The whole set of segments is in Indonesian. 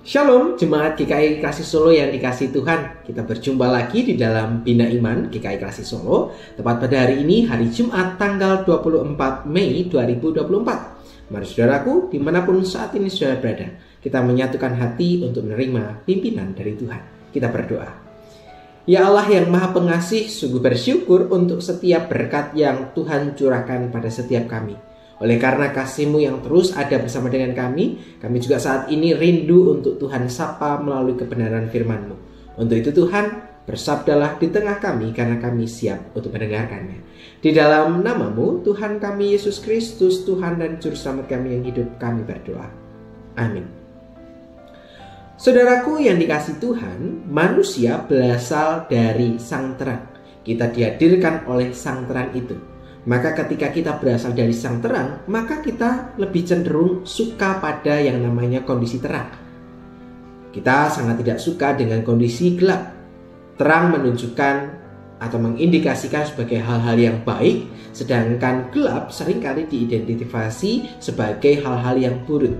Shalom Jemaat GKI Klasik Solo yang dikasihi Tuhan. Kita berjumpa lagi di dalam Bina Iman GKI Klasik Solo. Tepat pada hari ini, hari Jumat tanggal 24 Mei 2024. Mari saudaraku, dimanapun saat ini saudara berada, kita menyatukan hati untuk menerima pimpinan dari Tuhan. Kita berdoa. Ya Allah yang Maha Pengasih, sungguh bersyukur untuk setiap berkat yang Tuhan curahkan pada setiap kami. Oleh karena kasih-Mu yang terus ada bersama dengan kami juga saat ini rindu untuk Tuhan sapa melalui kebenaran firman-Mu. Untuk itu Tuhan, bersabdalah di tengah kami karena kami siap untuk mendengarkannya. Di dalam nama-Mu, Tuhan kami Yesus Kristus, Tuhan dan Juru Selamat kami yang hidup, kami berdoa. Amin. Saudaraku yang dikasihi Tuhan, manusia berasal dari sang terang. Kita dihadirkan oleh sang terang itu. Maka ketika kita berasal dari sang terang, maka kita lebih cenderung suka pada yang namanya kondisi terang. Kita sangat tidak suka dengan kondisi gelap. Terang menunjukkan atau mengindikasikan sebagai hal-hal yang baik, sedangkan gelap seringkali diidentifikasi sebagai hal-hal yang buruk.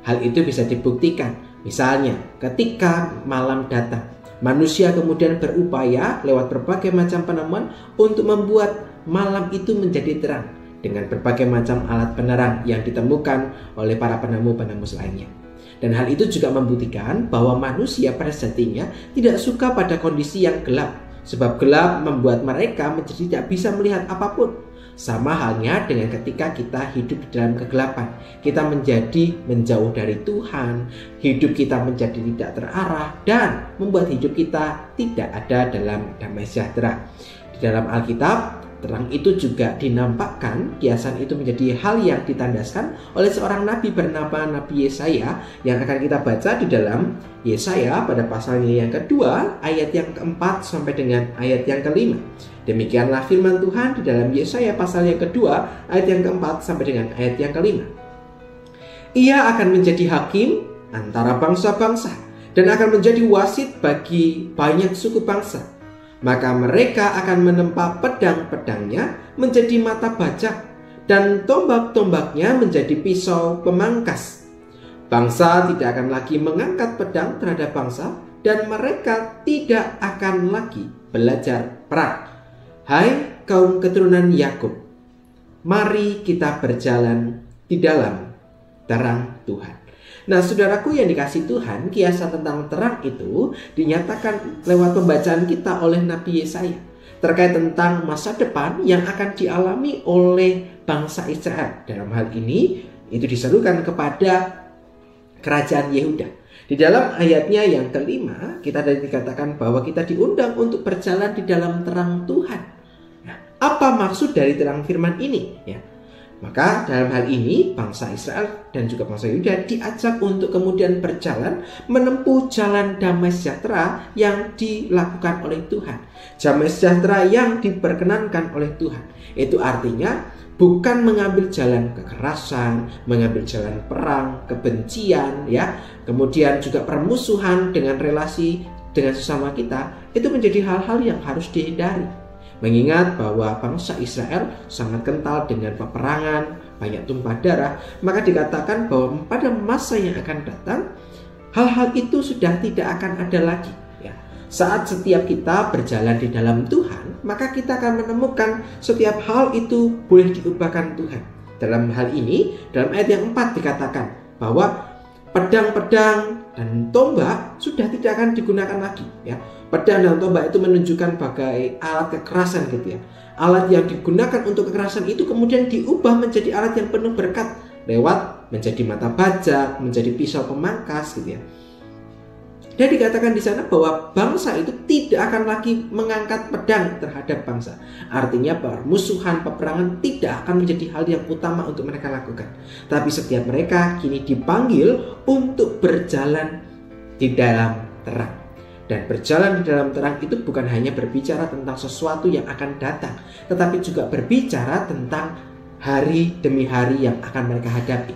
Hal itu bisa dibuktikan. Misalnya, ketika malam datang, manusia kemudian berupaya lewat berbagai macam penemuan untuk membuat malam itu menjadi terang dengan berbagai macam alat penerang yang ditemukan oleh para penemu-penemu lainnya. Dan hal itu juga membuktikan bahwa manusia pada sejatinya tidak suka pada kondisi yang gelap, sebab gelap membuat mereka menjadi tidak bisa melihat apapun. Sama halnya dengan ketika kita hidup di dalam kegelapan, kita menjadi menjauh dari Tuhan, hidup kita menjadi tidak terarah dan membuat hidup kita tidak ada dalam damai sejahtera. Di dalam Alkitab, terang itu juga dinampakkan, kiasan itu menjadi hal yang ditandaskan oleh seorang nabi bernama Nabi Yesaya yang akan kita baca di dalam Yesaya pada pasalnya yang kedua, ayat yang keempat sampai dengan ayat yang kelima. Demikianlah firman Tuhan di dalam Yesaya pasal yang kedua, ayat yang keempat sampai dengan ayat yang kelima. Ia akan menjadi hakim antara bangsa-bangsa dan akan menjadi wasit bagi banyak suku bangsa. Maka mereka akan menempa pedang-pedangnya menjadi mata bajak dan tombak-tombaknya menjadi pisau pemangkas. Bangsa tidak akan lagi mengangkat pedang terhadap bangsa dan mereka tidak akan lagi belajar perang. Hai kaum keturunan Yakub, mari kita berjalan di dalam terang Tuhan. Nah, saudaraku yang dikasihi Tuhan, kiasan tentang terang itu dinyatakan lewat pembacaan kita oleh Nabi Yesaya terkait tentang masa depan yang akan dialami oleh bangsa Israel. Dalam hal ini, itu diserukan kepada kerajaan Yehuda. Di dalam ayatnya yang kelima, kita dikatakan bahwa kita diundang untuk berjalan di dalam terang Tuhan. Nah, apa maksud dari terang firman ini? Ya. Maka dalam hal ini bangsa Israel dan juga bangsa Yehuda diajak untuk kemudian berjalan menempuh jalan damai sejahtera yang dilakukan oleh Tuhan. Damai sejahtera yang diperkenankan oleh Tuhan. Itu artinya bukan mengambil jalan kekerasan, mengambil jalan perang, kebencian, ya, kemudian juga permusuhan dengan relasi dengan sesama kita. Itu menjadi hal-hal yang harus dihindari. Mengingat bahwa bangsa Israel sangat kental dengan peperangan, banyak tumpah darah, maka dikatakan bahwa pada masa yang akan datang, hal-hal itu sudah tidak akan ada lagi. Ya. Saat setiap kita berjalan di dalam Tuhan, maka kita akan menemukan setiap hal itu boleh diubahkan Tuhan. Dalam hal ini, dalam ayat yang 4 dikatakan bahwa pedang-pedang dan tombak sudah tidak akan digunakan lagi. Ya. Pedang dan tombak itu menunjukkan sebagai alat kekerasan gitu ya. Alat yang digunakan untuk kekerasan itu kemudian diubah menjadi alat yang penuh berkat lewat menjadi mata bajak, menjadi pisau pemangkas gitu ya. Dan dikatakan di sana bahwa bangsa itu tidak akan lagi mengangkat pedang terhadap bangsa. Artinya permusuhan, peperangan tidak akan menjadi hal yang utama untuk mereka lakukan. Tapi setiap mereka kini dipanggil untuk berjalan di dalam terang. Dan berjalan di dalam terang itu bukan hanya berbicara tentang sesuatu yang akan datang, tetapi juga berbicara tentang hari demi hari yang akan mereka hadapi.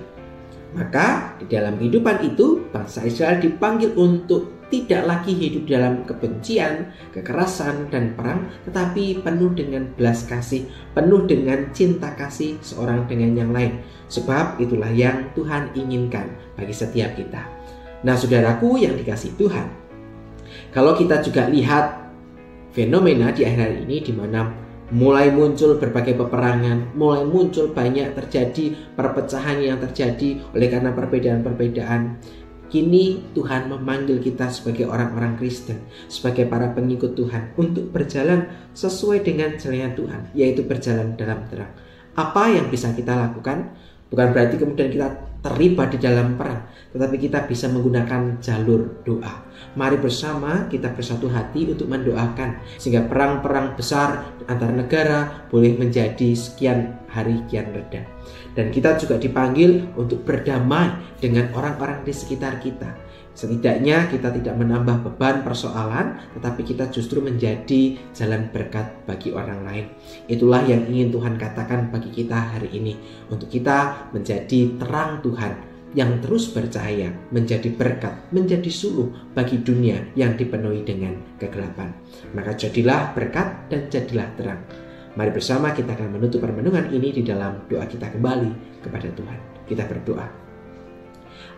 Maka di dalam kehidupan itu, bangsa Israel dipanggil untuk tidak lagi hidup dalam kebencian, kekerasan, dan perang, tetapi penuh dengan belas kasih, penuh dengan cinta kasih seorang dengan yang lain. Sebab itulah yang Tuhan inginkan bagi setiap kita. Nah, saudaraku yang dikasihi Tuhan, kalau kita juga lihat fenomena di akhir ini di mana mulai muncul berbagai peperangan, mulai muncul banyak terjadi perpecahan yang terjadi oleh karena perbedaan-perbedaan. Kini Tuhan memanggil kita sebagai orang-orang Kristen, sebagai para pengikut Tuhan untuk berjalan sesuai dengan jalan Tuhan, yaitu berjalan dalam terang. Apa yang bisa kita lakukan? Bukan berarti kemudian kita terlibat di dalam perang, tetapi kita bisa menggunakan jalur doa. Mari bersama kita bersatu hati untuk mendoakan sehingga perang-perang besar antar negara boleh menjadi sekian hari kian reda. Dan kita juga dipanggil untuk berdamai dengan orang-orang di sekitar kita. Setidaknya kita tidak menambah beban persoalan, tetapi kita justru menjadi jalan berkat bagi orang lain. Itulah yang ingin Tuhan katakan bagi kita hari ini. Untuk kita menjadi terang Tuhan yang terus bercahaya, menjadi berkat, menjadi suluh bagi dunia yang dipenuhi dengan kegelapan. Maka jadilah berkat dan jadilah terang. Mari bersama kita akan menutup permenungan ini di dalam doa kita kembali kepada Tuhan. Kita berdoa.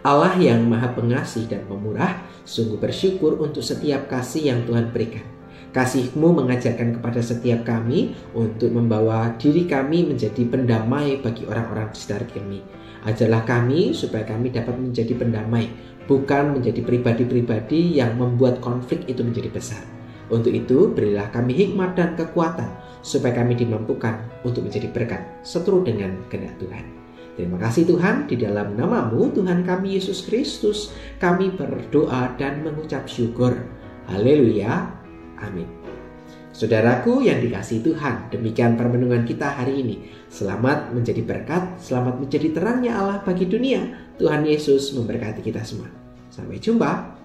Allah yang Maha Pengasih dan Pemurah, sungguh bersyukur untuk setiap kasih yang Tuhan berikan. Kasih-Mu mengajarkan kepada setiap kami untuk membawa diri kami menjadi pendamai bagi orang-orang di sekitar kami. Ajarlah kami supaya kami dapat menjadi pendamai, bukan menjadi pribadi-pribadi yang membuat konflik itu menjadi besar. Untuk itu, berilah kami hikmat dan kekuatan, supaya kami dimampukan untuk menjadi berkat seturut dengan kehendak Tuhan. Terima kasih Tuhan, di dalam nama-Mu Tuhan kami Yesus Kristus, kami berdoa dan mengucap syukur. Haleluya, amin. Saudaraku yang dikasihi Tuhan, demikian permenungan kita hari ini. Selamat menjadi berkat, selamat menjadi terangnya Allah bagi dunia. Tuhan Yesus memberkati kita semua. Sampai jumpa.